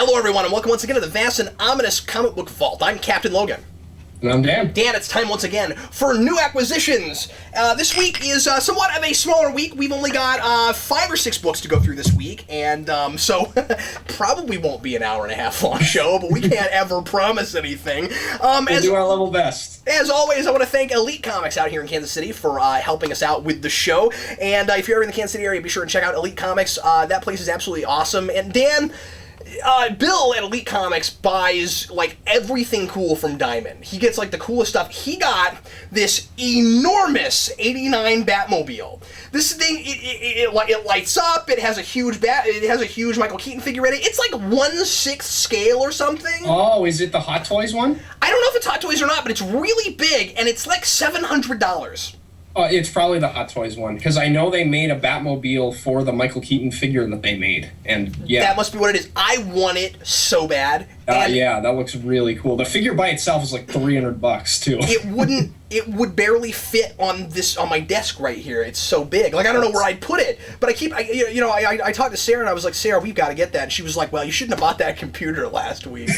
Hello, everyone, and welcome once again to the vast and ominous comic book vault. I'm Captain Logan. And I'm Dan. Dan, it's time once again for new acquisitions. This week is somewhat of a smaller week. We've only got 5 or 6 books to go through this week, and so probably won't be an hour and a half long show, but we can't ever promise anything. We'll do our level best. As always, I want to thank Elite Comics out here in Kansas City for helping us out with the show. And if you're ever in the Kansas City area, be sure and check out Elite Comics. That place is absolutely awesome. And Dan... Bill at Elite Comics buys, like, everything cool from Diamond. He gets, like, the coolest stuff. He got this enormous 89 Batmobile. This thing, it lights up, it has a huge Michael Keaton figure in it. It's like 1/6 scale or something. Oh, is it the Hot Toys one? I don't know if it's Hot Toys or not, but it's really big, and it's like $700. It's probably the Hot Toys one, because I know they made a Batmobile for the Michael Keaton figure that they made, and yeah. That must be what it is. I want it so bad. Yeah, that looks really cool. The figure by itself is like $300 too. It would barely fit on my desk right here. It's so big. Like, I don't know where I'd put it, but I talked to Sarah and I was like, Sarah, we've got to get that. And she was like, well, you shouldn't have bought that computer last week.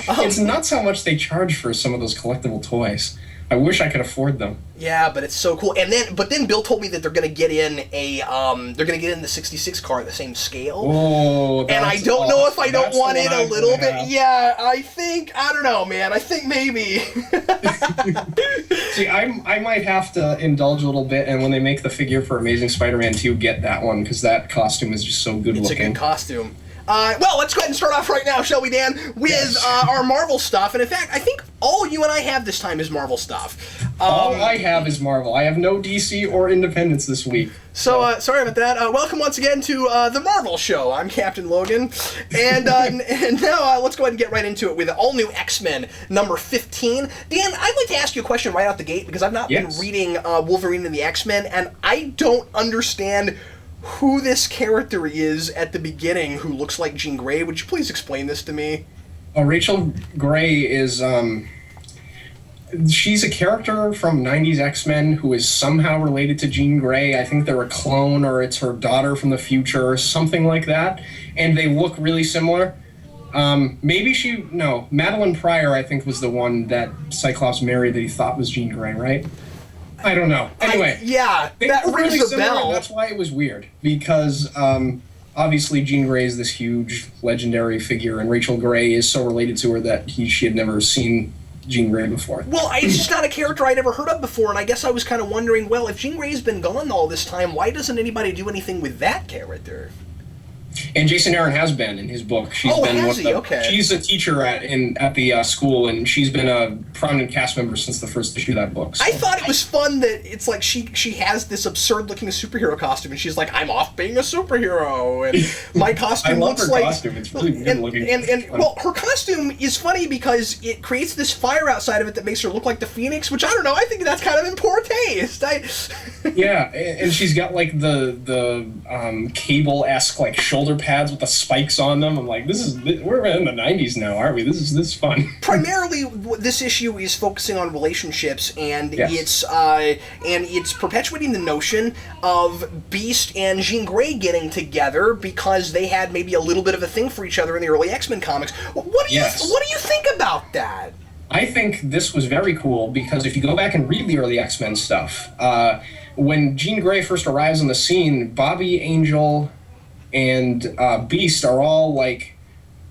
It's not so much they charge for some of those collectible toys. I wish I could afford them. Yeah, but it's so cool. But then Bill told me that they're going to get in the 66 car the same scale. Oh, and I don't know if I don't want it a little bit. Yeah, I don't know, man. I think maybe. See, I might have to indulge a little bit, and when they make the figure for Amazing Spider-Man 2, get that one, because that costume is just so good looking. It's a good costume. Well, let's go ahead and start off right now, shall we, Dan, with our Marvel stuff. And in fact, I think all you and I have this time is Marvel stuff. All I have is Marvel. I have no DC or Independence this week. So, sorry about that. Welcome once again to the Marvel Show. I'm Captain Logan. And now let's go ahead and get right into it with all new X-Men number 15. Dan, I'd like to ask you a question right out the gate, because I've not been reading Wolverine and the X-Men, and I don't understand who this character is at the beginning who looks like Jean Grey. Would you please explain this to me? Rachel Grey is, she's a character from 90s X-Men who is somehow related to Jean Grey. I think they're a clone, or it's her daughter from the future, or something like that. And they look really similar. Madeline Pryor, I think, was the one that Cyclops married that he thought was Jean Grey, right? I don't know. Anyway, that rings a bell. That's why it was weird, because obviously Jean Grey is this huge legendary figure, and Rachel Grey is so related to her that she had never seen Jean Grey before. Well, it's just not a character I'd ever heard of before, and I guess I was kind of wondering, well, if Jean Grey's been gone all this time, why doesn't anybody do anything with that character? And Jason Aaron has been in his book. She's She's a teacher at the school, and she's been a prominent cast member since the first issue of that book. So. I thought it was fun that it's like she has this absurd-looking superhero costume, and she's like, I'm off being a superhero, and my costume looks like... costume. It's really good looking. And her costume is funny because it creates this fire outside of it that makes her look like the Phoenix, which, I don't know, I think that's kind of in poor taste. Yeah, and she's got, like, the cable-esque, like, shoulder pads with the spikes on them. I'm like, we're in the 90s now, aren't we? This is fun. Primarily, this issue is focusing on relationships, and it's perpetuating the notion of Beast and Jean Grey getting together because they had maybe a little bit of a thing for each other in the early X-Men comics. What do you think about that? I think this was very cool because if you go back and read the early X-Men stuff, when Jean Grey first arrives on the scene, Bobby, Angel, and Beast are all, like,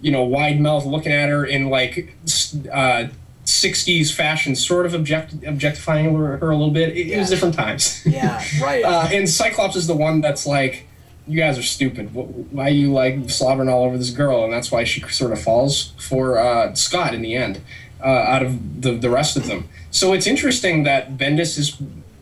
wide mouth looking at her in, like, 60s fashion, sort of objectifying her a little bit. It was different times. Yeah, right. And Cyclops is the one that's like, you guys are stupid. Why are you, like, slobbering all over this girl? And that's why she sort of falls for Scott in the end, out of the rest of them. So it's interesting that Bendis is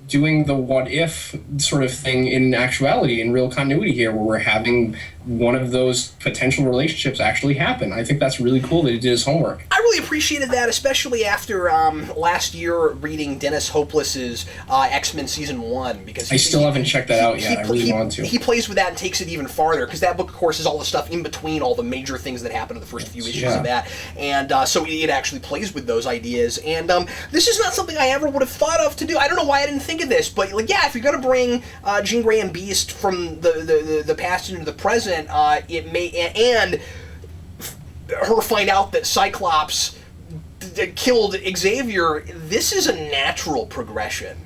doing the what-if sort of thing in actuality, in real continuity here, where we're having one of those potential relationships actually happen. I think that's really cool that he did his homework. I really appreciated that, especially after last year reading Dennis Hopeless's X-Men Season 1. Because I still haven't checked that out yet. I really want to. He plays with that and takes it even farther, because that book, of course, is all the stuff in between all the major things that happen in the first few issues of that. And so it actually plays with those ideas. And this is not something I ever would have thought of to do. I don't know why I didn't think of this, but, like, yeah, if you're going to bring Jean Grey and Beast from the past into the present, 100%. It may and her find out that Cyclops killed Xavier. This is a natural progression.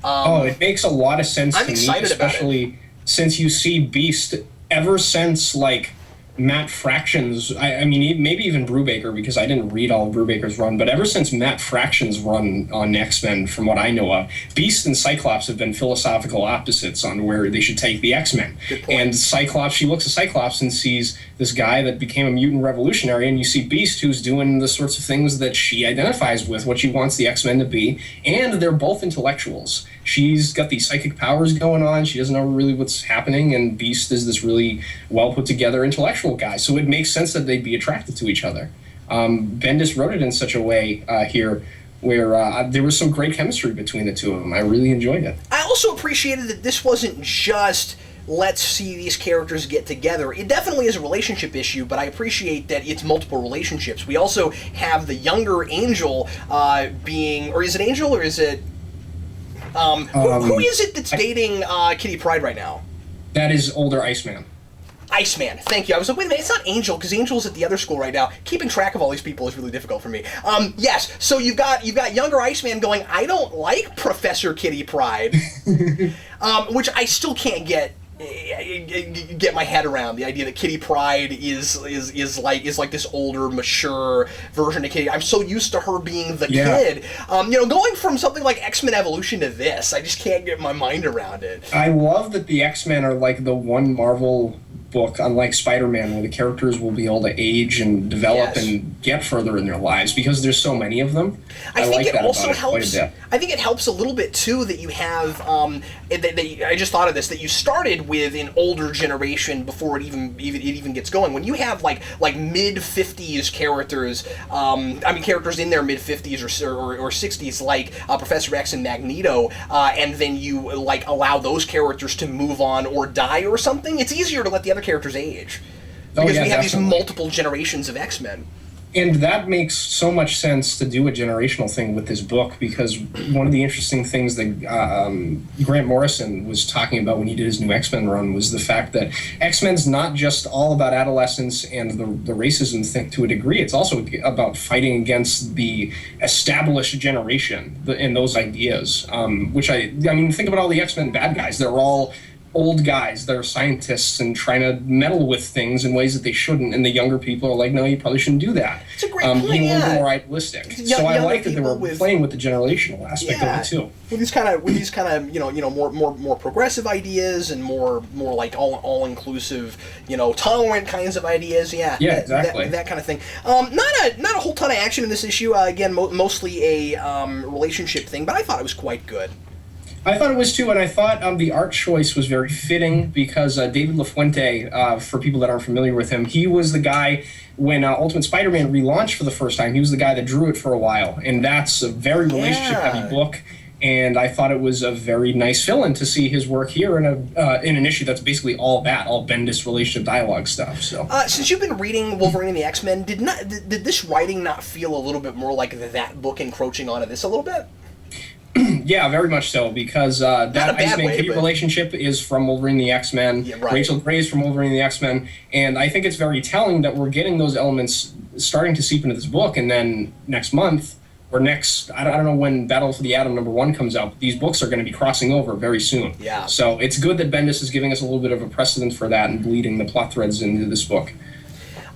It makes a lot of sense I'm to me, excited about it. especially since you see Beast ever since like Matt Fraction's. I mean, maybe even Brubaker, because I didn't read all of Brubaker's run, but ever since Matt Fraction's run on X-Men, from what I know of, Beast and Cyclops have been philosophical opposites on where they should take the X-Men. And Cyclops, she looks at Cyclops and sees this guy that became a mutant revolutionary, and you see Beast, who's doing the sorts of things that she identifies with, what she wants the X-Men to be, and they're both intellectuals. She's got these psychic powers going on. She doesn't know really what's happening, and Beast is this really well put together intellectual guy. So it makes sense that they'd be attracted to each other. Bendis wrote it in such a way here where there was some great chemistry between the two of them. I really enjoyed it. I also appreciated that this wasn't just let's see these characters get together. It definitely is a relationship issue, but I appreciate that it's multiple relationships. We also have the younger Angel being, or is it Angel or is it? Who is it that's dating Kitty Pryde right now? That is older Iceman. Iceman, thank you. I was like, wait a minute, it's not Angel, because Angel's at the other school right now. Keeping track of all these people is really difficult for me. Yes, so you've got younger Iceman going, I don't like Professor Kitty Pryde, which I still can't get my head around, the idea that Kitty Pryde is like this older, mature version of Kitty. I'm so used to her being the kid. Going from something like X-Men Evolution to this, I just can't get my mind around it. I love that the X-Men are like the one Marvel book, unlike Spider-Man, where the characters will be able to age and develop and get further in their lives, because there's so many of them. I think like it that also helps. I think it helps a little bit too that you have. I just thought of this, that you started with an older generation before it even gets going. When you have like mid-50s characters, characters in their mid-50s or 60s, like Professor X and Magneto, and then you like allow those characters to move on or die or something. It's easier to let the other characters age, because we have these multiple generations of X-Men. And that makes so much sense to do a generational thing with this book, because one of the interesting things that Grant Morrison was talking about when he did his new X-Men run was the fact that X-Men's not just all about adolescence and the racism thing to a degree. It's also about fighting against the established generation and those ideas, which I mean, think about all the X-Men bad guys. They're all old guys that are scientists and trying to meddle with things in ways that they shouldn't, and the younger people are like, no, you probably shouldn't do that. It's a great point, being a little more idealistic. So I like that they were playing with the generational aspect of it too. With these kind of more progressive ideas and more like all inclusive, tolerant kinds of ideas. Exactly. That kind of thing. Not a whole ton of action in this issue. Again, mostly a relationship thing, but I thought it was quite good. I thought it was too, and I thought the art choice was very fitting, because David LaFuente, for people that aren't familiar with him, he was the guy when Ultimate Spider-Man relaunched for the first time. He was the guy that drew it for a while, and that's a very relationship-heavy book. And I thought it was a very nice fill-in to see his work here in an issue that's basically all Bendis relationship dialogue stuff. So, since you've been reading Wolverine and the X-Men, did this writing not feel a little bit more like that book encroaching onto this a little bit? Yeah, very much so, because that Iceman-Kitty relationship is from Wolverine and the X-Men. Yeah, right. Rachel Gray is from Wolverine and the X-Men, and I think it's very telling that we're getting those elements starting to seep into this book, and then next month, or I don't know when Battle for the Atom #1 comes out, but these books are going to be crossing over very soon. Yeah. So it's good that Bendis is giving us a little bit of a precedent for that and bleeding the plot threads into this book.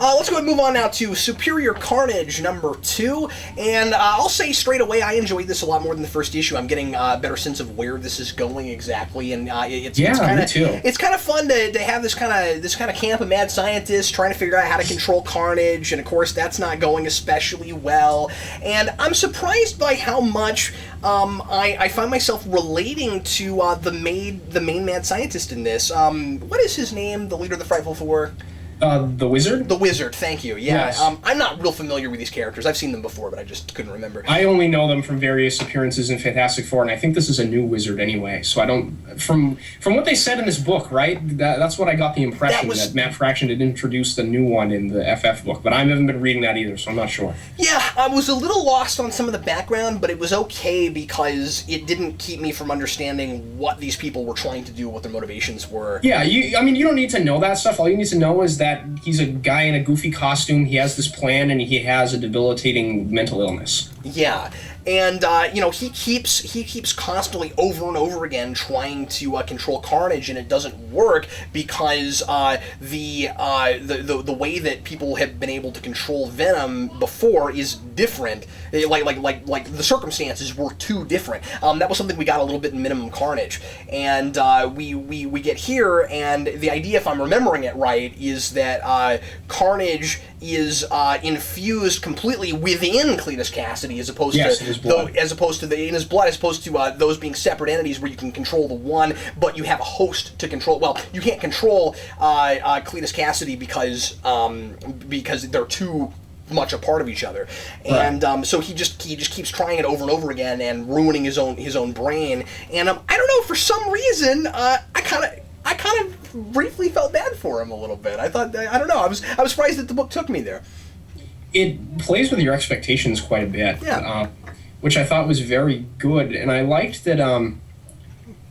Let's go ahead and move on now to Superior Carnage #2, and I'll say straight away I enjoyed this a lot more than the first issue. I'm getting a better sense of where this is going exactly, and it's kind of fun to have this kind of camp of mad scientists trying to figure out how to control Carnage, and of course that's not going especially well. And I'm surprised by how much I find myself relating to the main mad scientist in this. What is his name? The leader of the Frightful Four. The Wizard? The Wizard, thank you. Yeah, Yes. I'm not real familiar with these characters. I've seen them before, but I just couldn't remember. I only know them from various appearances in Fantastic Four, and I think this is a new Wizard anyway. So I don't... From what they said in this book, right? That's what I got the impression, that Matt Fraction had introduced a new one in the FF book. But I haven't been reading that either, so I'm not sure. Yeah, I was a little lost on some of the background, but it was okay because it didn't keep me from understanding what these people were trying to do, what their motivations were. Yeah, you don't need to know that stuff. All you need to know is that he's a guy in a goofy costume, he has this plan, and he has a debilitating mental illness. Yeah, and he keeps constantly over and over again trying to control Carnage, and it doesn't work because the way that people have been able to control Venom before is different. Like the circumstances were too different. That was something we got a little bit in Minimum Carnage, and we get here, and the idea, if I'm remembering it right, is that Carnage is infused completely within Cletus Cassidy, as opposed to in his blood, as opposed to those being separate entities where you can control the one, but you have a host to control. Well, you can't control Cletus Cassidy because they're too much a part of each other, and so he just keeps trying it over and over again and ruining his own brain. And I don't know, for some reason, I kind of briefly felt bad for him a little bit. I thought, I don't know, I was surprised that the book took me there. It plays with your expectations quite a bit, which I thought was very good, and I liked that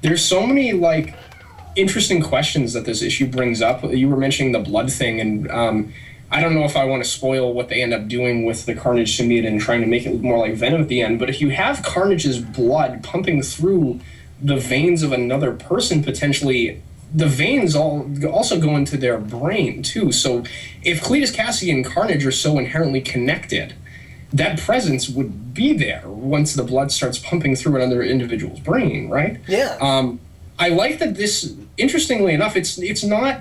there's so many interesting questions that this issue brings up. You were mentioning the blood thing, and I don't know if I want to spoil what they end up doing with the Carnage symbiote and trying to make it look more like Venom at the end, but if you have Carnage's blood pumping through the veins of another person, potentially, the veins also go into their brain, too. So if Cletus Cassidy and Carnage are so inherently connected, that presence would be there once the blood starts pumping through another individual's brain, right? Yeah. I like that this, interestingly enough, it's not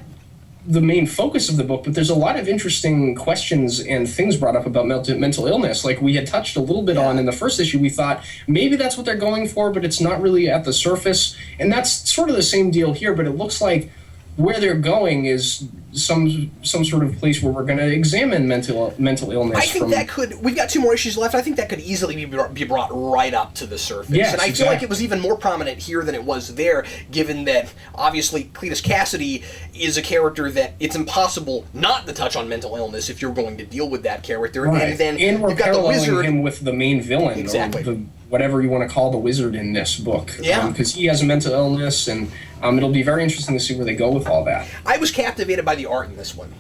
the main focus of the book, but there's a lot of interesting questions and things brought up about mental illness. Like we had touched a little bit on in the first issue, we thought maybe that's what they're going for, but it's not really at the surface. And that's sort of the same deal here, but it looks like where they're going is some sort of place where we're going to examine mental illness. I think that could. We've got 2 more issues left. I think that could easily be brought right up to the surface. Yes, and I feel like it was even more prominent here than it was there, given that obviously Cletus Cassidy is a character that it's impossible not to touch on mental illness if you're going to deal with that character. Right. And then we're you've got the Wizard, him with the main villain, exactly, or whatever you want to call the Wizard in this book. Yeah, because he has a mental illness, and it'll be very interesting to see where they go with all that. I was captivated by the art in this one.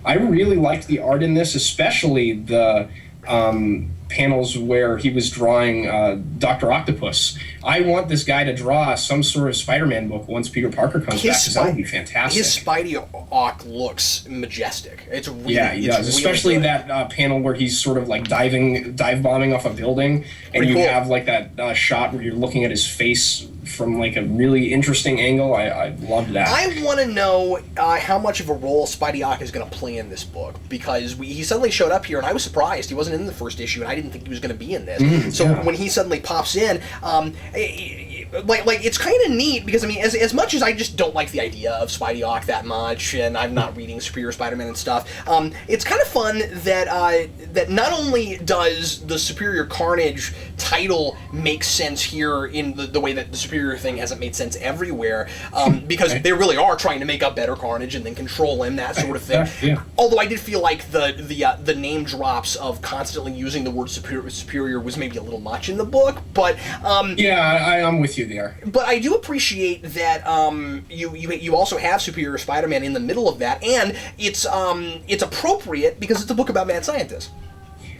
I really liked the art in this, especially the panels where he was drawing Dr. Octopus. I want this guy to draw some sort of Spider-Man book once Peter Parker comes back, because that would be fantastic. His Spidey-Ock looks majestic. It's really, yeah, he does. Especially really that panel where he's sort of like dive bombing off a building, and you have like that shot where you're looking at his face from like a really interesting angle. I loved that. I want to know how much of a role Spidey-Ock is going to play in this book, because he suddenly showed up here, and I was surprised. He wasn't in the first issue, and I didn't think he was going to be in this. When he suddenly pops in, it's kind of neat, because I mean, as much as I just don't like the idea of Spidey-Ock that much, and I'm not reading Superior Spider-Man and stuff, it's kind of fun that not only does the Superior Carnage title make sense here in the way that the Superior thing hasn't made sense everywhere, because they really are trying to make a better Carnage and then control him, that sort of thing. Yeah. Although I did feel like the name drops of constantly using the word superior was maybe a little much in the book, but I'm with you there. But I do appreciate that you also have Superior Spider-Man in the middle of that, and it's appropriate because it's a book about mad scientists.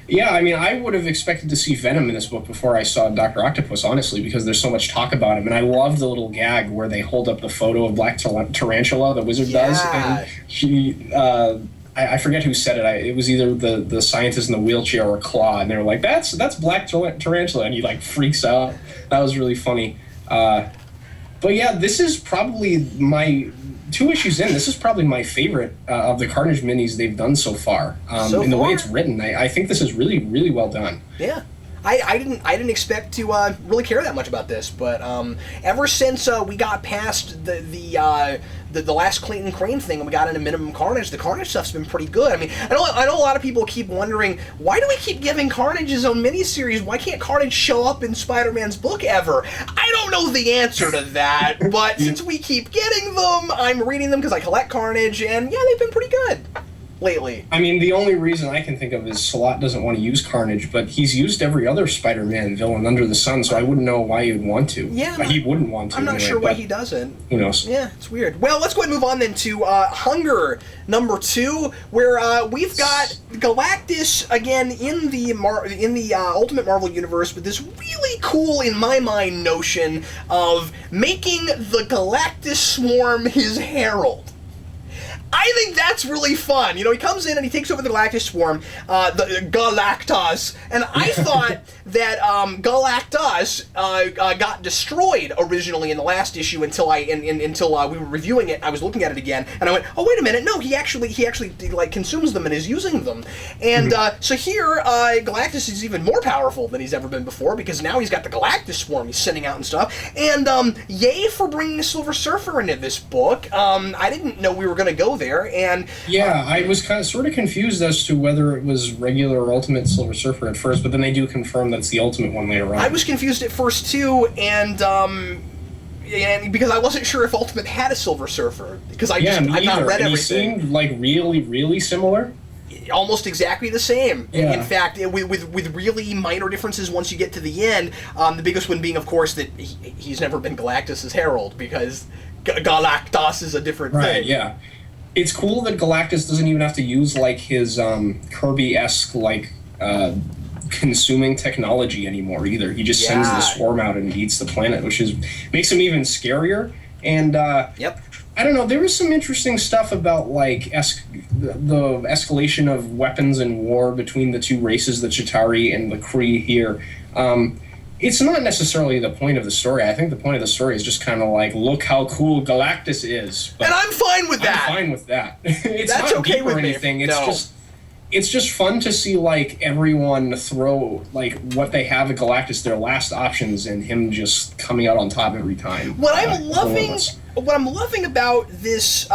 Yeah, I mean, I would have expected to see Venom in this book before I saw Dr. Octopus, honestly, because there's so much talk about him. And I love the little gag where they hold up the photo of Black Tarantula, the Wizard does, and she... I forget who said it. It was either the scientist in the wheelchair or Claw, and they were like, "That's Black Tarantula," and he like freaks out. That was really funny. But yeah, this is probably my 2 issues in. This is probably my favorite of the Carnage minis they've done so far. In the way it's written, I think this is really, really well done. Yeah. I didn't expect to really care that much about this, but ever since we got past the last Clayton Crane thing and we got into Minimum Carnage, the Carnage stuff's been pretty good. I mean, I know a lot of people keep wondering, why do we keep giving Carnage his own miniseries? Why can't Carnage show up in Spider-Man's book ever? I don't know the answer to that, but since we keep getting them, I'm reading them because I collect Carnage, and yeah, they've been pretty good lately. I mean, the only reason I can think of is Slott doesn't want to use Carnage, but he's used every other Spider-Man villain under the sun, so I wouldn't know why he would want to. Yeah, he wouldn't want to. I'm not sure why he doesn't. Who knows? Yeah, it's weird. Well, let's go ahead and move on then to Hunger #2, where we've got Galactus again in the Ultimate Marvel universe with this really cool, in my mind, notion of making the Galactus Swarm his herald. I think that's really fun. You know, he comes in and he takes over the Galactus Swarm, the Galactus, and I thought that Galactus got destroyed originally in the last issue until we were reviewing it. I was looking at it again, and I went, oh wait a minute, no, he actually like consumes them and is using them, and so here Galactus is even more powerful than he's ever been before because now he's got the Galactus Swarm he's sending out and stuff, and yay for bringing the Silver Surfer into this book. I didn't know we were going to go there, and yeah, I was sort of confused as to whether it was regular or Ultimate Silver Surfer at first, but then they do confirm that it's the Ultimate one later on. I was confused at first too, and because I wasn't sure if Ultimate had a Silver Surfer because I've not read everything. He seemed like really, really similar. Almost exactly the same. Yeah. In fact, with really minor differences once you get to the end. The biggest one being, of course, that he's never been Galactus' herald because Galactus is a different thing. Right. Yeah. It's cool that Galactus doesn't even have to use like his Kirby-esque like consuming technology anymore either. He just sends the swarm out and eats the planet, which makes him even scarier. And yep. I don't know, there was some interesting stuff about like the escalation of weapons and war between the two races, the Chitauri and the Kree here. It's not necessarily the point of the story. I think the point of the story is just kind of like, look how cool Galactus is. But and I'm fine with that. I'm fine with that. It's That's not okay deep with or anything. me. It's just fun to see like everyone throw like what they have at Galactus, their last options, and him just coming out on top every time. What I'm loving about this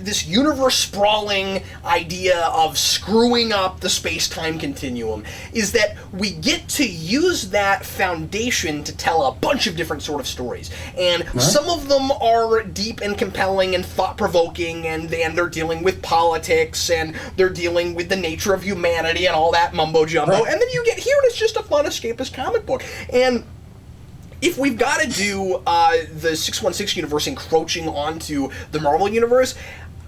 this universe sprawling idea of screwing up the space-time continuum is that we get to use that foundation to tell a bunch of different sort of stories, and some of them are deep and compelling and thought-provoking, and they're dealing with politics and they're dealing with the nature of humanity and all that mumbo jumbo, and then you get here and it's just a fun escapist comic book. And if we've got to do the 616 universe encroaching onto the Marvel universe,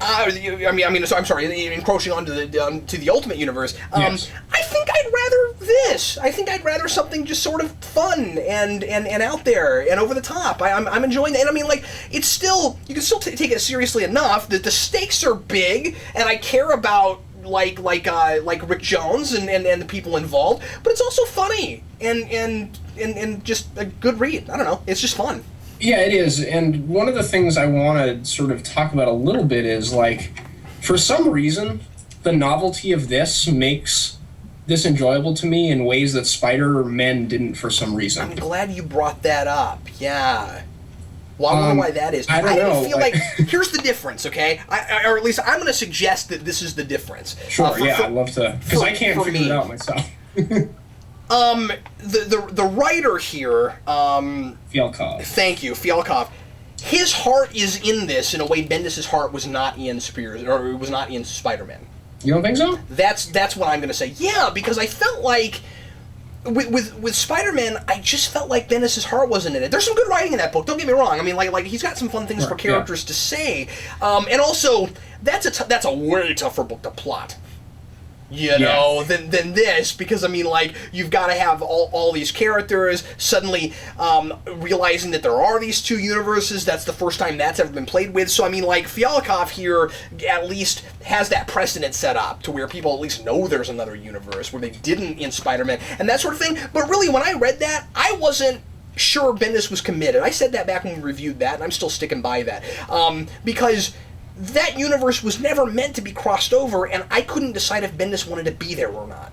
encroaching onto the Ultimate universe, yes. I think I'd rather this. I think I'd rather something just sort of fun and out there and over the top. I'm enjoying that. And I mean, like, it's still, you can still take it seriously enough that the stakes are big, and I care about like Rick Jones and the people involved, but it's also funny and just a good read. I don't know. It's just fun. Yeah, it is. And one of the things I want to sort of talk about a little bit is, like, for some reason, the novelty of this makes this enjoyable to me in ways that Spider-Man didn't for some reason. I'm glad you brought that up. Yeah. Well, I wonder why that is. I don't know. Feel like here's the difference, okay? Or at least I'm going to suggest that this is the difference. Sure, I'd love to, because I can't figure it out myself. The writer here, Fialkov. Thank you, Fialkov. His heart is in this in a way Bendis' heart was not in was not in Spider-Man. You don't think so? That's what I'm going to say. Yeah, because I felt like with Spider-Man, I just felt like Bendis' heart wasn't in it. There's some good writing in that book. Don't get me wrong. I mean, like he's got some fun things for characters to say, and also that's a way tougher book to plot. You know, than this, because I mean, like, you've got to have all these characters suddenly realizing that there are these two universes. That's the first time that's ever been played with. So I mean, like, Fialkov here at least has that precedent set up to where people at least know there's another universe where they didn't in Spider-Man and that sort of thing. But really, when I read that, I wasn't sure Bendis was committed. I said that back when we reviewed that, and I'm still sticking by that, because that universe was never meant to be crossed over, and I couldn't decide if Bendis wanted to be there or not.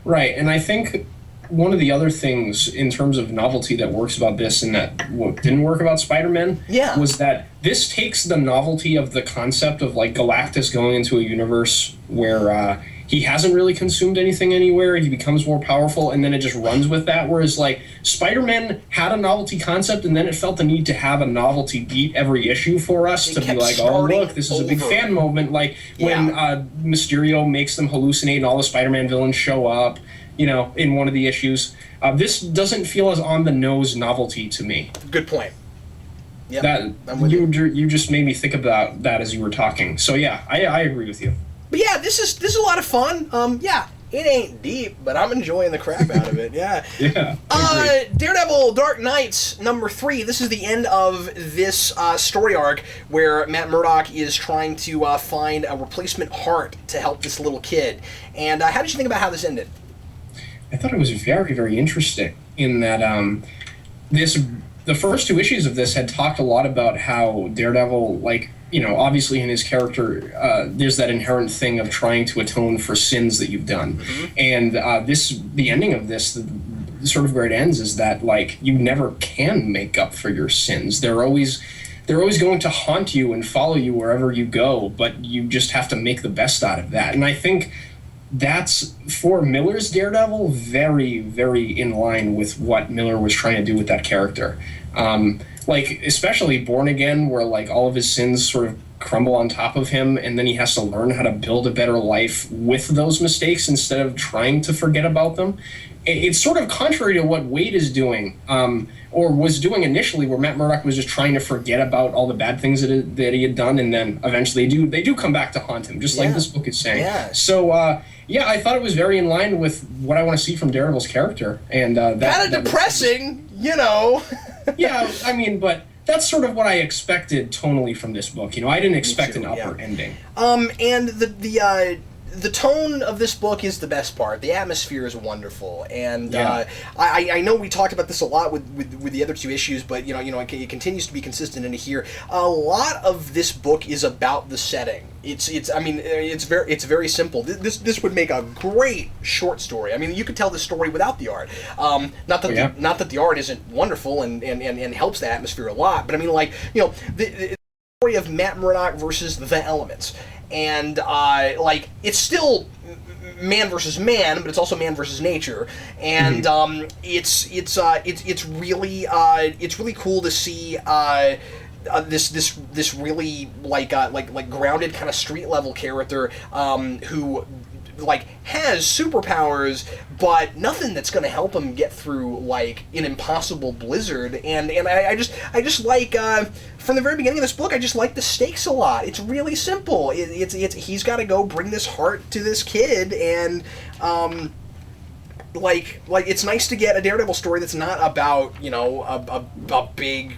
Right, and I think one of the other things in terms of novelty that works about this and that what didn't work about Spider-Man was that this takes the novelty of the concept of like Galactus going into a universe where he hasn't really consumed anything anywhere, he becomes more powerful, and then it just runs with that, whereas like Spider-Man had a novelty concept and then it felt the need to have a novelty beat every issue for us to be like, oh look, this is a big fan moment, like when Mysterio makes them hallucinate and all the Spider-Man villains show up, you know, in one of the issues. This doesn't feel as on the nose novelty to me. Good point. Yeah, you just made me think about that as you were talking. So yeah, I agree with you. But yeah, this is a lot of fun. It ain't deep, but I'm enjoying the crap out of it. Yeah. Yeah. Daredevil Dark Knights #3. This is the end of this story arc where Matt Murdock is trying to find a replacement heart to help this little kid. And how did you think about how this ended? I thought it was very, very interesting in that the first 2 issues of this had talked a lot about how Daredevil, like, you know, obviously in his character, there's that inherent thing of trying to atone for sins that you've done. Mm-hmm. And the ending of this, sort of where it ends, is that, like, you never can make up for your sins. They're always going to haunt you and follow you wherever you go, but you just have to make the best out of that. And I think that's, for Miller's Daredevil, very, very in line with what Miller was trying to do with that character. Like, especially Born Again, where, like, all of his sins sort of crumble on top of him, and then he has to learn how to build a better life with those mistakes instead of trying to forget about them. It's sort of contrary to what Wade is doing, or was doing initially, where Matt Murdock was just trying to forget about all the bad things that he had done, and then eventually they do come back to haunt him, just like this book is saying. Yeah. So, I thought it was very in line with what I want to see from Daredevil's character. And that kind of depressing, you know. Yeah, I mean, but that's sort of what I expected tonally from this book. You know, I didn't expect an upper ending. And the tone of this book is the best part. The atmosphere is wonderful, and I know we talked about this a lot with the other 2 issues, but you know, it continues to be consistent into here. A lot of this book is about the setting. It's very simple. This would make a great short story. I mean, you could tell this story without the art. Not that the art isn't wonderful and helps the atmosphere a lot, but I mean, like, you know, the story of Matt Murdock versus the elements. And like, it's still man versus man, but it's also man versus nature. And it's really cool to see this really like grounded kind of street level character who like has superpowers, but nothing that's going to help him get through like an impossible blizzard. And I just like from the very beginning of this book, I just like the stakes a lot. It's really simple. It's he's got to go bring this heart to this kid, and like it's nice to get a Daredevil story that's not about, you know, a big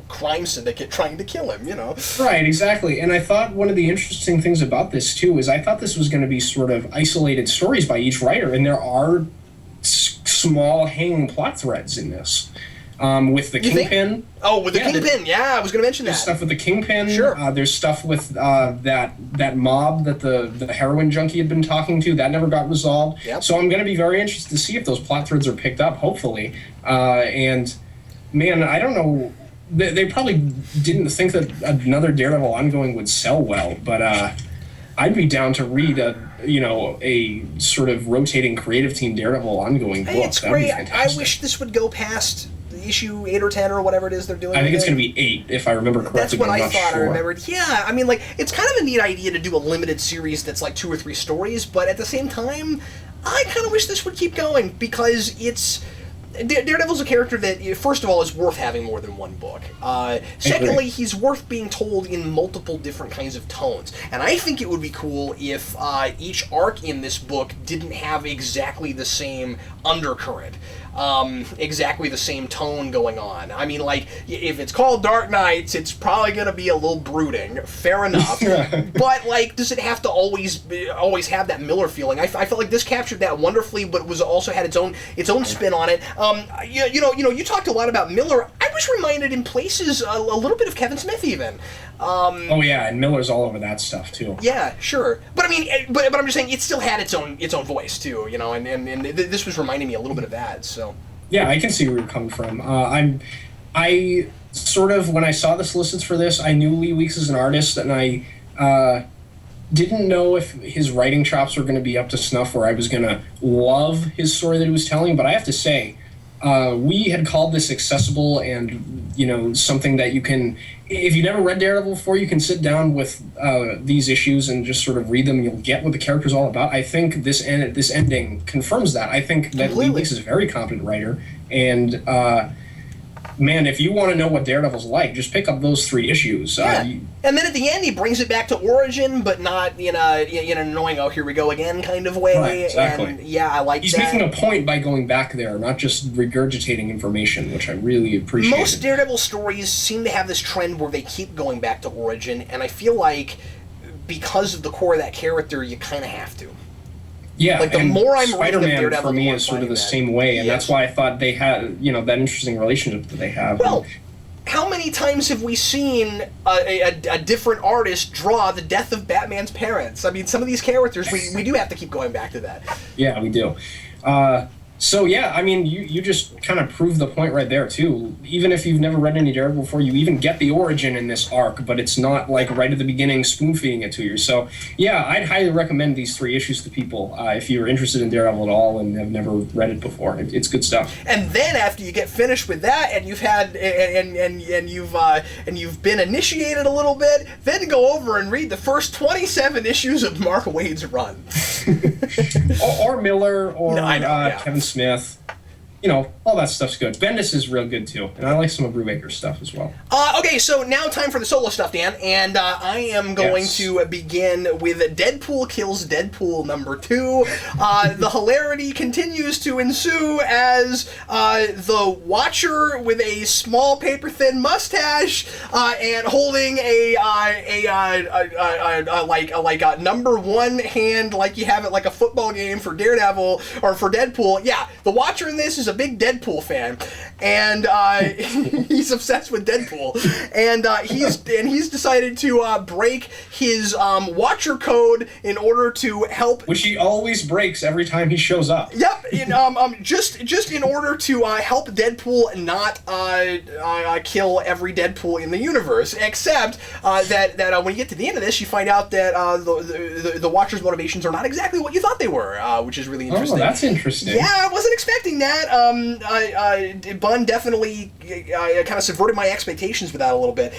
crime syndicate trying to kill him, you know. Right, exactly. And I thought one of the interesting things about this too is I thought this was going to be sort of isolated stories by each writer, and there are small hanging plot threads in this. With the Kingpin. Oh, with the Kingpin, yeah, I was going to mention that. There's stuff with the Kingpin. Sure. There's stuff with that mob that the heroin junkie had been talking to. That never got resolved. Yep. So I'm going to be very interested to see if those plot threads are picked up, hopefully. And, man, I don't know. They probably didn't think that another Daredevil ongoing would sell well, but I'd be down to read a sort of rotating creative team Daredevil ongoing book. Hey, it's great. I wish this would go past issue 8 or 10 or whatever it is they're doing. I think it's going to be 8, if I remember correctly. That's what I thought. Sure. I remembered. Yeah, I mean, like, it's kind of a neat idea to do a limited series that's like 2 or 3 stories, but at the same time, I kind of wish this would keep going, because it's... Daredevil's a character that, first of all, is worth having more than one book. Secondly, he's worth being told in multiple different kinds of tones. And I think it would be cool if each arc in this book didn't have exactly the same undercurrent. Exactly the same tone going on. I mean, like, if it's called Dark Knights, it's probably going to be a little brooding. Fair enough. But, like, does it have to always have that Miller feeling? I felt like this captured that wonderfully, but also had its own spin on it. You talked a lot about Miller. I was reminded in places a little bit of Kevin Smith even. Oh yeah, and Miller's all over that stuff too. Yeah, sure. But I mean, but I'm just saying it still had its own voice too, you know, and this was reminding me a little bit of that. So. Yeah, I can see where you're coming from. I sort of, when I saw the solicits for this, I knew Lee Weeks as an artist, and I didn't know if his writing chops were going to be up to snuff where I was going to love his story that he was telling, but I have to say, we had called this accessible and, you know, something that you can, if you've never read Daredevil before, you can sit down with these issues and just sort of read them. You'll get what the character's all about. I think this ending confirms that. I think that Lee Weeks is a very competent writer, and man, if you want to know what Daredevil's like, just pick up those 3 issues. Yeah. And then at the end, he brings it back to origin, but not in an annoying, oh, here we go again kind of way. Right, exactly. And yeah, I like He's that. making a point by going back there, not just regurgitating information, which I really appreciate. Most Daredevil stories seem to have this trend where they keep going back to origin, and I feel like because of the core of that character, you kind of have to. Yeah, like the and more I'm Spider-Man reading of Daredevil, for me the more is sort of the that. same way, and that's why I thought they had, you know, that interesting relationship that they have. Well, how many times have we seen a different artist draw the death of Batman's parents? I mean, some of these characters, we do have to keep going back to that. Yeah, we do. So yeah, I mean, you just kind of prove the point right there too. Even if you've never read any Daredevil before, you even get the origin in this arc, but it's not like right at the beginning spoon-feeding it to you. So yeah, I'd highly recommend these 3 issues to people if you're interested in Daredevil at all and have never read it before. It's good stuff. And then after you get finished with that, and you've had and you've been initiated a little bit, then go over and read the first 27 issues of Mark Waid's run. or Miller, or no, I know, yeah. Kevin Smith. You know, all that stuff's good. Bendis is real good, too. And I like some of Brubaker's stuff as well. Okay, so now time for the solo stuff, Dan. And I am going to begin with Deadpool Kills Deadpool #2. The hilarity continues to ensue as the Watcher with a small paper-thin mustache and holding a #1 hand like you have it like a football game for Daredevil or for Deadpool. Yeah, the Watcher in this is a big Deadpool fan, and he's obsessed with Deadpool, and he's decided to break his Watcher code in order to help. Which he always breaks every time he shows up. Yep, just in order to help Deadpool not kill every Deadpool in the universe. Except that when you get to the end of this, you find out that the Watcher's motivations are not exactly what you thought they were, which is really interesting. Oh, that's interesting. Yeah, I wasn't expecting that. Bunn definitely kind of subverted my expectations with that a little bit.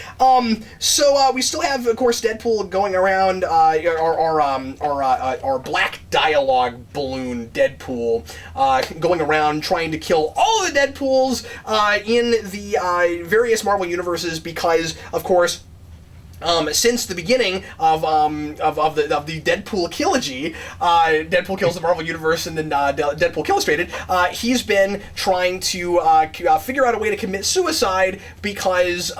So we still have, of course, Deadpool going around, our black dialogue balloon Deadpool going around trying to kill all the Deadpools in the various Marvel universes because, of course, since the beginning of the Deadpool trilogy, Deadpool Kills the Marvel Universe and then Deadpool Illustrated, he's been trying to figure out a way to commit suicide because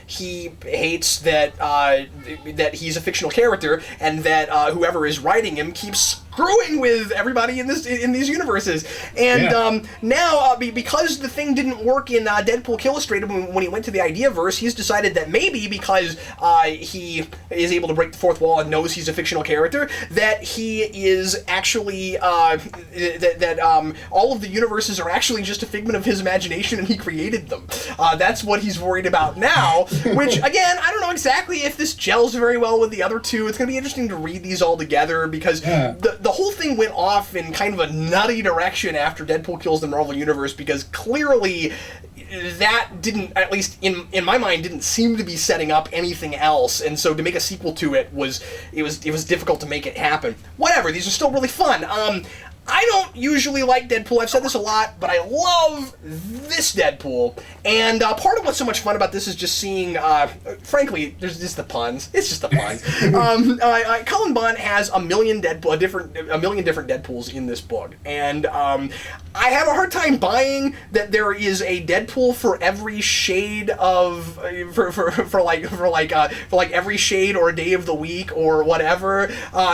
he hates that that he's a fictional character and that whoever is writing him keeps screwing with everybody in these universes. And now, because the thing didn't work in Deadpool Illustrated when he went to the Ideaverse, he's decided that maybe because he is able to break the fourth wall and knows he's a fictional character, that he is actually that all of the universes are actually just a figment of his imagination and he created them. That's what he's worried about now, which, again, I don't know exactly if this gels very well with the other two. It's going to be interesting to read these all together because the whole thing went off in kind of a nutty direction after Deadpool Kills the Marvel Universe because clearly that didn't, at least in my mind, didn't seem to be setting up anything else, and so to make a sequel to it was difficult to make it happen. Whatever, these are still really fun. I don't usually like Deadpool, I've said this a lot, but I love this Deadpool, and part of what's so much fun about this is just seeing, frankly, there's just the puns. It's just the puns. Cullen Bunn has a million different Deadpools in this book, and I have a hard time buying that there is a Deadpool for every shade of for every shade or day of the week or whatever,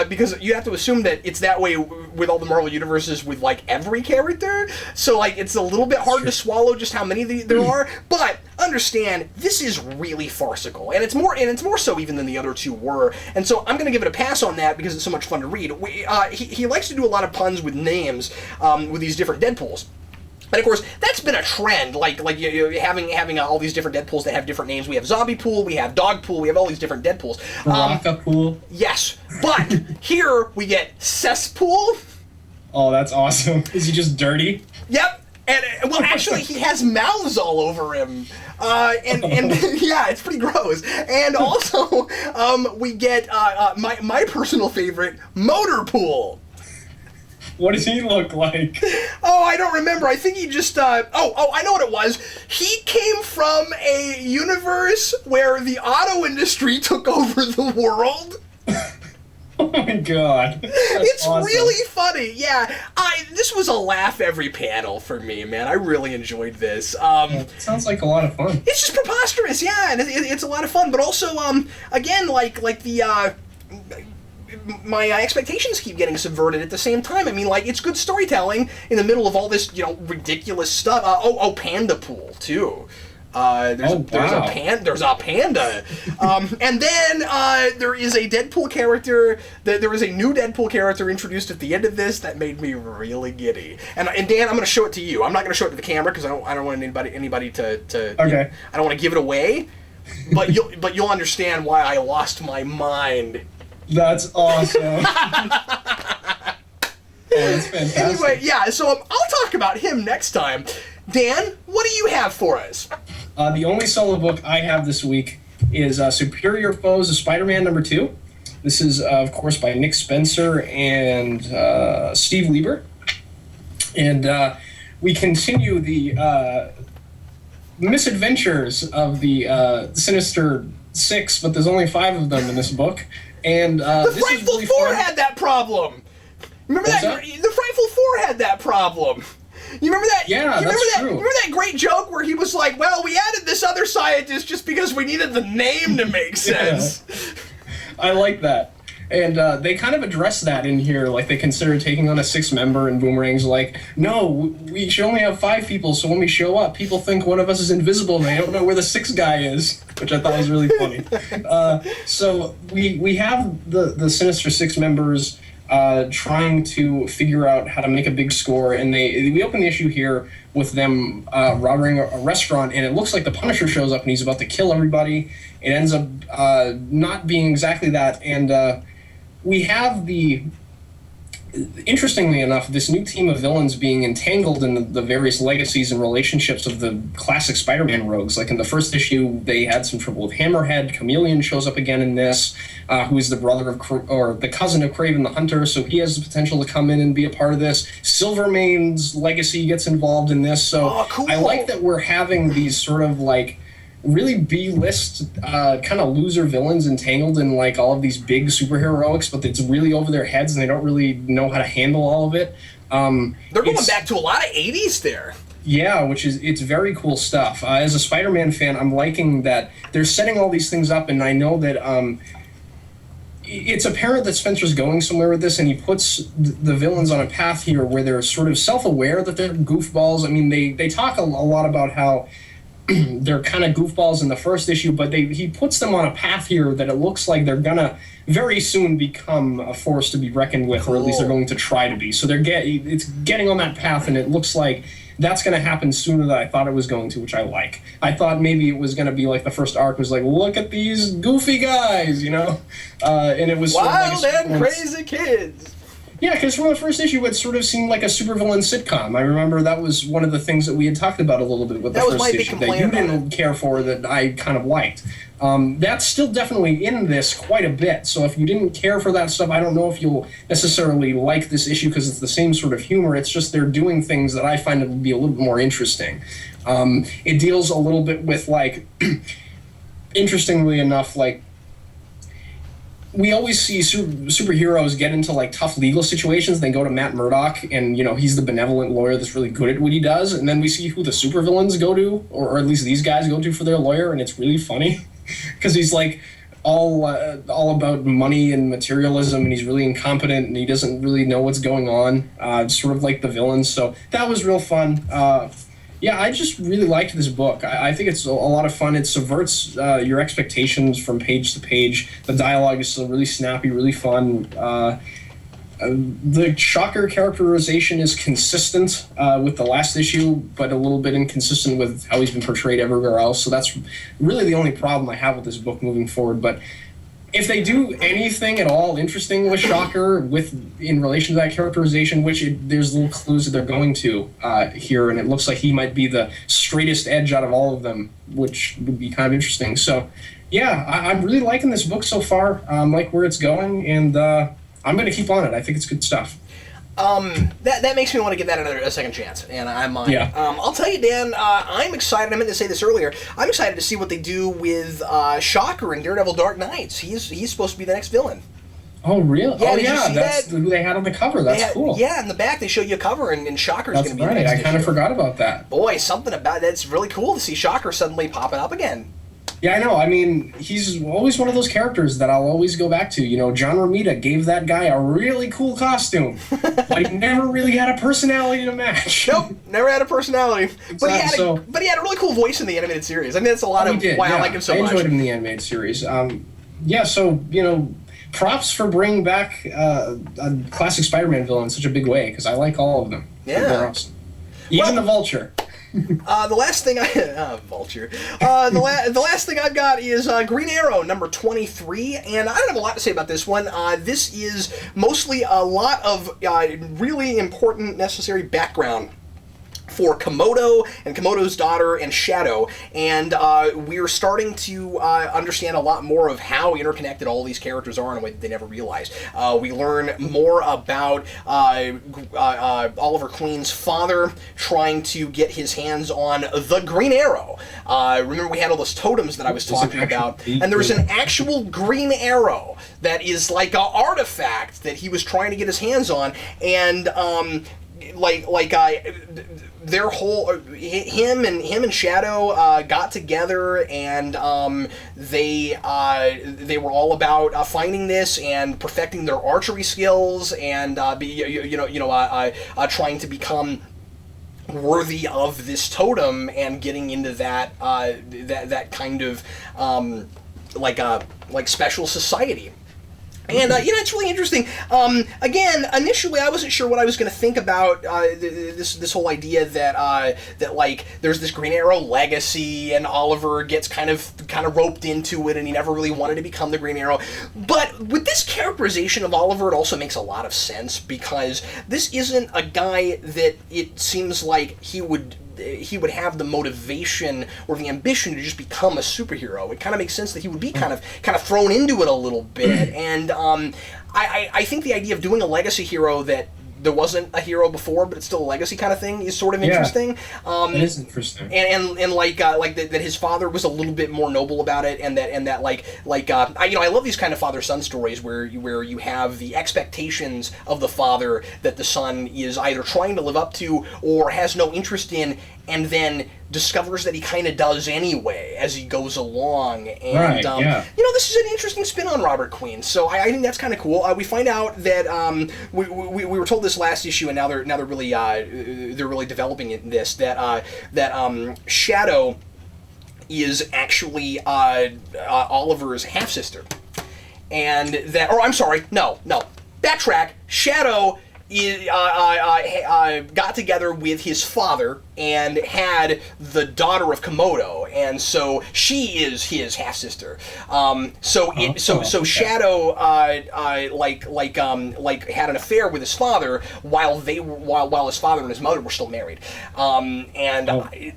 because you have to assume that it's that way with all the Marvel universes with like every character. So like it's a little bit hard to swallow just how many there are. But understand this is really farcical, and it's more so even than the other two were. And so I'm going to give it a pass on that because it's so much fun to read. He likes to do a lot of puns with names with these different Deadpools. And of course, that's been a trend, like having all these different Deadpools that have different names. We have Zombie Pool, we have Dog Pool, we have all these different Deadpools. Baraka Pool. Yes, but here we get Cesspool. Oh, that's awesome. Is he just dirty? Yep. And, well, actually, he has mouths all over him. And yeah, it's pretty gross. And also, we get my personal favorite, Motorpool. What does he look like? Oh, I don't remember. I think he just, I know what it was. He came from a universe where the auto industry took over the world. Oh my god. It's awesome. really funny. Yeah. This was a laugh every panel for me, man. I really enjoyed this. Sounds like a lot of fun. It's just preposterous, yeah, and it's a lot of fun, but also, again, like the, my expectations keep getting subverted at the same time. I mean, like, it's good storytelling in the middle of all this, ridiculous stuff. Panda Pool, too. There's a panda. And then there is a Deadpool character. There is a new Deadpool character introduced at the end of this that made me really giddy. And Dan, I'm going to show it to you. I'm not going to show it to the camera because I don't want anybody to okay. I don't want to give it away. But you'll understand why I lost my mind. That's awesome. Oh, that's fantastic. Anyway, yeah. So I'll talk about him next time. Dan, what do you have for us? The only solo book I have this week is Superior Foes of Spider-Man #2. This is, of course, by Nick Spencer and Steve Lieber. And we continue the misadventures of the Sinister Six, but there's only 5 of them in this book. And the this Frightful is really Four fun. had that problem. Remember that? The Frightful Four had that problem. You remember that? Yeah, that's true. Remember that great joke where he was like, "Well, we added this other scientist just because we needed the name to make sense." Yeah. I like that. And they kind of address that in here, like they consider taking on a 6th member, and Boomerang's like, no, we should only have 5 people, so when we show up, people think one of us is invisible and they don't know where the 6th guy is, which I thought was really funny. So we have the Sinister 6 members trying to figure out how to make a big score, and we open the issue here with them robbing a restaurant, and it looks like the Punisher shows up and he's about to kill everybody. It ends up not being exactly that, and we have interestingly enough, this new team of villains being entangled in the various legacies and relationships of the classic Spider-Man rogues. Like in the first issue, they had some trouble with Hammerhead. Chameleon shows up again in this, who is the brother of, or the cousin of Kraven the Hunter, so he has the potential to come in and be a part of this. Silvermane's legacy gets involved in this, so cool. I like that we're having these sort of like really B-list kind of loser villains entangled in like all of these big superheroics, but it's really over their heads and they don't really know how to handle all of it. They're going back to a lot of 80s there. Yeah, it's very cool stuff. As a Spider-Man fan, I'm liking that they're setting all these things up, and I know that it's apparent that Spencer's going somewhere with this, and he puts the villains on a path here where they're sort of self-aware that they're goofballs. I mean, they talk a lot about how they're kind of goofballs in the first issue, but he puts them on a path here that it looks like they're gonna very soon become a force to be reckoned with, or at least they're going to try to be. So it's getting on that path, and it looks like that's going to happen sooner than I thought it was going to, which I like. I thought maybe it was going to be like the first arc was like, look at these goofy guys, and it was wild sort of like and crazy kids. Yeah, because from the first issue, it sort of seemed like a supervillain sitcom. I remember that was one of the things that we had talked about a little bit with the first issue that you didn't care for, that I kind of liked. That's still definitely in this quite a bit, so if you didn't care for that stuff, I don't know if you'll necessarily like this issue because it's the same sort of humor. It's just they're doing things that I find to be a little bit more interesting. It deals a little bit with, like, interestingly enough, like, we always see superheroes get into like tough legal situations. They go to Matt Murdock, and he's the benevolent lawyer that's really good at what he does. And then we see who the supervillains go to, or at least these guys go to for their lawyer, and it's really funny because he's like all about money and materialism, and he's really incompetent, and he doesn't really know what's going on. Sort of like the villains. So that was real fun. Yeah, I just really liked this book. I think it's a lot of fun. It subverts your expectations from page to page. The dialogue is still really snappy, really fun. The Shocker characterization is consistent with the last issue, but a little bit inconsistent with how he's been portrayed everywhere else. So that's really the only problem I have with this book moving forward. But if they do anything at all interesting with Shocker in relation to that characterization, there's little clues that they're going to here, and it looks like he might be the straightest edge out of all of them, which would be kind of interesting. So, yeah, I'm really liking this book so far. I like where it's going, and I'm going to keep on it. I think it's good stuff. That makes me want to give that a second chance, and I'm Yeah. I'll tell you, Dan, I'm excited. I meant to say this earlier. I'm excited to see what they do with Shocker in Daredevil Dark Knights. He's supposed to be the next villain. Oh, really? Yeah, oh, did you yeah. see That's that? who they had on the cover. That's cool. Yeah, in the back they show you a cover, and Shocker's That's going to be right. the next I kind of issue. forgot about that. Boy, something about that's really cool to see Shocker suddenly popping up again. Yeah, I know. I mean, he's always one of those characters that I'll always go back to. You know, John Romita gave that guy a really cool costume, but he never really had a personality to match. Nope, never had a personality. But Exactly, he had a really cool voice in the animated series. I mean, that's a lot of why I like him so much. I enjoyed him in the animated series. Yeah, so, you know, props for bringing back a classic Spider-Man villain in such a big way, because I like all of them. Yeah. They're awesome. Even the Vulture. The last thing Vulture. The last thing I've got is Green Arrow number 23, and I don't have a lot to say about this one. This is mostly a lot of really important, necessary background for Komodo and Komodo's daughter and Shadow, and we're starting to understand a lot more of how interconnected all these characters are in a way that they never realized. We learn more about Oliver Queen's father trying to get his hands on the Green Arrow. Remember we had all those totems that I was talking about, and there's an actual Green Arrow that is like an artifact that he was trying to get his hands on, and their whole him and Shadow got together, and they were all about finding this and perfecting their archery skills, and trying to become worthy of this totem and getting into that that kind of special society. And, it's really interesting. Again, initially I wasn't sure what I was going to think about this whole idea that there's this Green Arrow legacy, and Oliver gets kind of roped into it, and he never really wanted to become the Green Arrow. But with this characterization of Oliver, it also makes a lot of sense, because this isn't a guy that it seems like he would have the motivation or the ambition to just become a superhero. It kind of makes sense that he would be kind of thrown into it a little bit. And I think the idea of doing a legacy hero that there wasn't a hero before, but it's still a legacy kind of thing is sort of interesting. It is interesting. And that his father was a little bit more noble about it, and that I love these kind of father-son stories where you have the expectations of the father that the son is either trying to live up to or has no interest in, and then discovers that he kind of does anyway as he goes along. And this is an interesting spin on Robert Queen, so I think that's kind of cool. We find out that we were told this last issue, and now they're really developing it in this, that Shadow is actually Oliver's half sister, and that backtrack. Shadow got together with his father and had the daughter of Komodo, and so she is his half sister. So Shadow had an affair with his father while his father and his mother were still married,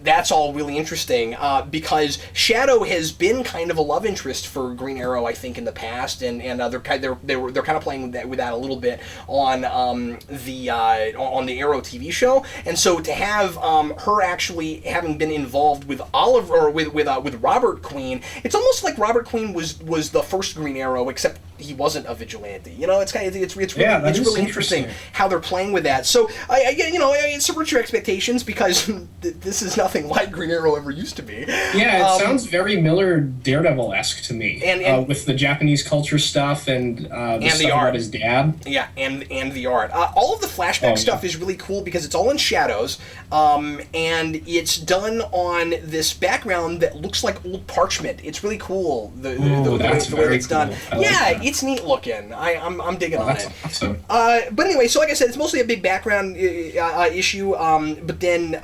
that's all really interesting because Shadow has been kind of a love interest for Green Arrow, I think, in the past, and they're kind of playing with that a little bit on the Arrow TV show, and so to have her actually having been involved with Oliver, or with Robert Queen, it's almost like Robert Queen was the first Green Arrow, except he wasn't a vigilante. You know, it's kind of it's really that it's is really interesting how they're playing with that. So I subvert your expectations because this is nothing like Green Arrow ever used to be. Yeah, it sounds very Miller Daredevil-esque to me, and with the Japanese culture stuff and the stuff art about his dad. Yeah, and the art. All of the flashback stuff is really cool because it's all in shadows, and it's done on this background that looks like old parchment. It's really cool the way it's done. Yeah, it's neat looking. I'm digging on it. Awesome. But anyway, so like I said, it's mostly a big background issue. But then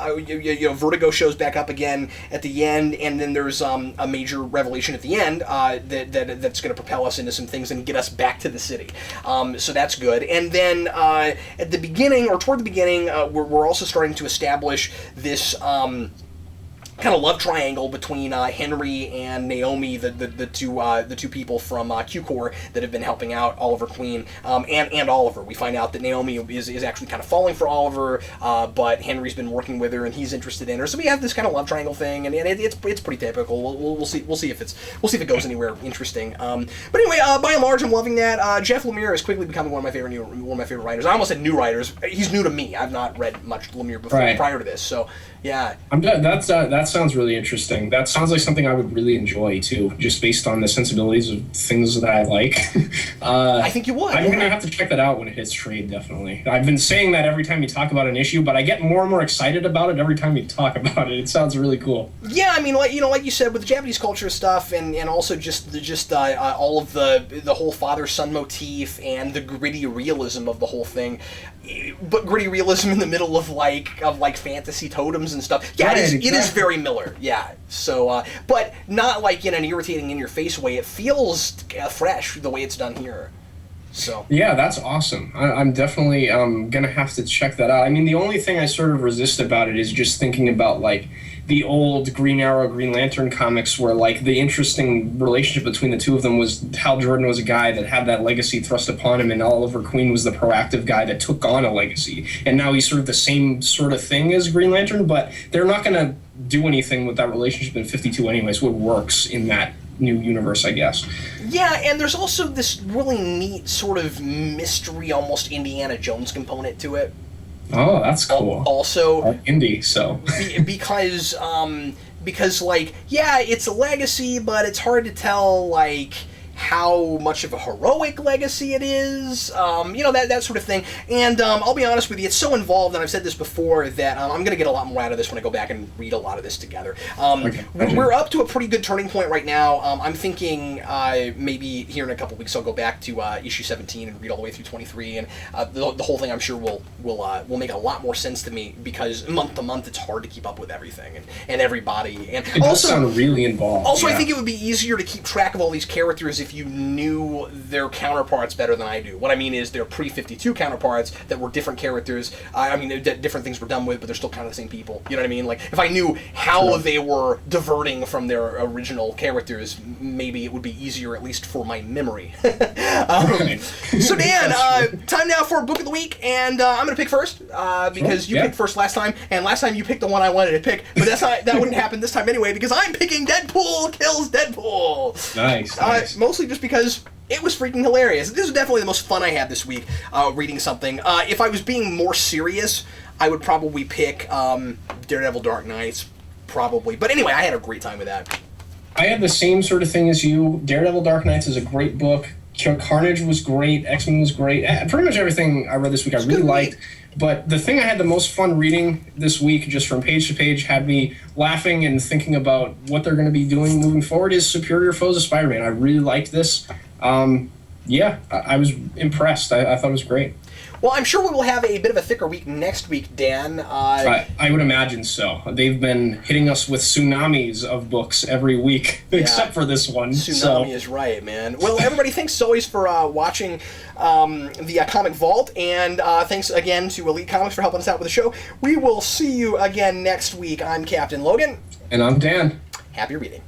Vertigo shows back up again at the end, and then there's a major revelation at the end that's going to propel us into some things and get us back to the city. So that's good. And then at the beginning, or toward the beginning, we're also starting to establish this kind of love triangle between Henry and Naomi, the two people from Q-Corps that have been helping out Oliver Queen and Oliver. We find out that Naomi is actually kind of falling for Oliver, but Henry's been working with her and he's interested in her. So we have this kind of love triangle thing, and it's pretty typical. We'll see if it goes anywhere interesting. But anyway, by and large, I'm loving that. Jeff Lemire is quickly becoming one of my favorite writers. I almost said new writers. He's new to me. I've not read much Lemire before prior to this. So yeah, that sounds really interesting. That sounds like something I would really enjoy too, just based on the sensibilities of things that I like. I think you would. I'm gonna have to check that out when it hits trade. Definitely. I've been saying that every time you talk about an issue, but I get more and more excited about it every time you talk about it. It sounds really cool. Yeah, I mean, like you said, with the Japanese culture stuff, and also just all of the whole father-son motif and the gritty realism of the whole thing. But gritty realism in the middle of fantasy totems and stuff. Yeah, right, it is very Miller. Yeah. So, but not like in an irritating, in-your-face way. It feels fresh the way it's done here. So yeah, that's awesome. I'm definitely gonna have to check that out. I mean, the only thing I sort of resist about it is just thinking about like the old Green Arrow, Green Lantern comics, where like the interesting relationship between the two of them was Hal Jordan was a guy that had that legacy thrust upon him, and Oliver Queen was the proactive guy that took on a legacy. And now he's sort of the same sort of thing as Green Lantern, but they're not gonna do anything with that relationship in 52 anyways. What works in that new universe, I guess. Yeah, and there's also this really neat sort of mystery, almost Indiana Jones component to it. Oh, that's cool. Also, indie, so because like, yeah, it's a legacy, but it's hard to tell like how much of a heroic legacy it is, that sort of thing. And I'll be honest with you, it's so involved, and I've said this before, that I'm going to get a lot more out of this when I go back and read a lot of this together. We're up to a pretty good turning point right now. I'm thinking maybe here in a couple weeks I'll go back to issue 17 and read all the way through 23, and the whole thing I'm sure will make a lot more sense to me, because month to month it's hard to keep up with everything and everybody. And it does sound really involved. Also, yeah. I think it would be easier to keep track of all these characters if you knew their counterparts better than I do. What I mean is their pre-52 counterparts that were different characters. Different things were done with, but they're still kind of the same people. You know what I mean? Like, if I knew how they were diverting from their original characters, maybe it would be easier, at least for my memory. So, Dan, time now for Book of the Week, and I'm going to pick first, because you picked first last time, and last time you picked the one I wanted to pick, but that wouldn't happen this time anyway, because I'm picking Deadpool Kills Deadpool! Nice. Mostly just because it was freaking hilarious. This was definitely the most fun I had this week, reading something. If I was being more serious, I would probably pick Daredevil Dark Knights, probably. But anyway, I had a great time with that. I had the same sort of thing as you. Daredevil Dark Knights is a great book. Carnage was great. X-Men was great. Pretty much everything I read this week I really liked. But the thing I had the most fun reading this week, just from page to page, had me laughing and thinking about what they're going to be doing moving forward, is Superior Foes of Spider-Man. I really liked this. I was impressed. I thought it was great. Well, I'm sure we will have a bit of a thicker week next week, Dan. I would imagine so. They've been hitting us with tsunamis of books every week, except for this one. Tsunami is right, man. Well, everybody, thanks always for watching the Comic Vault, and thanks again to Elite Comics for helping us out with the show. We will see you again next week. I'm Captain Logan. And I'm Dan. Happy reading.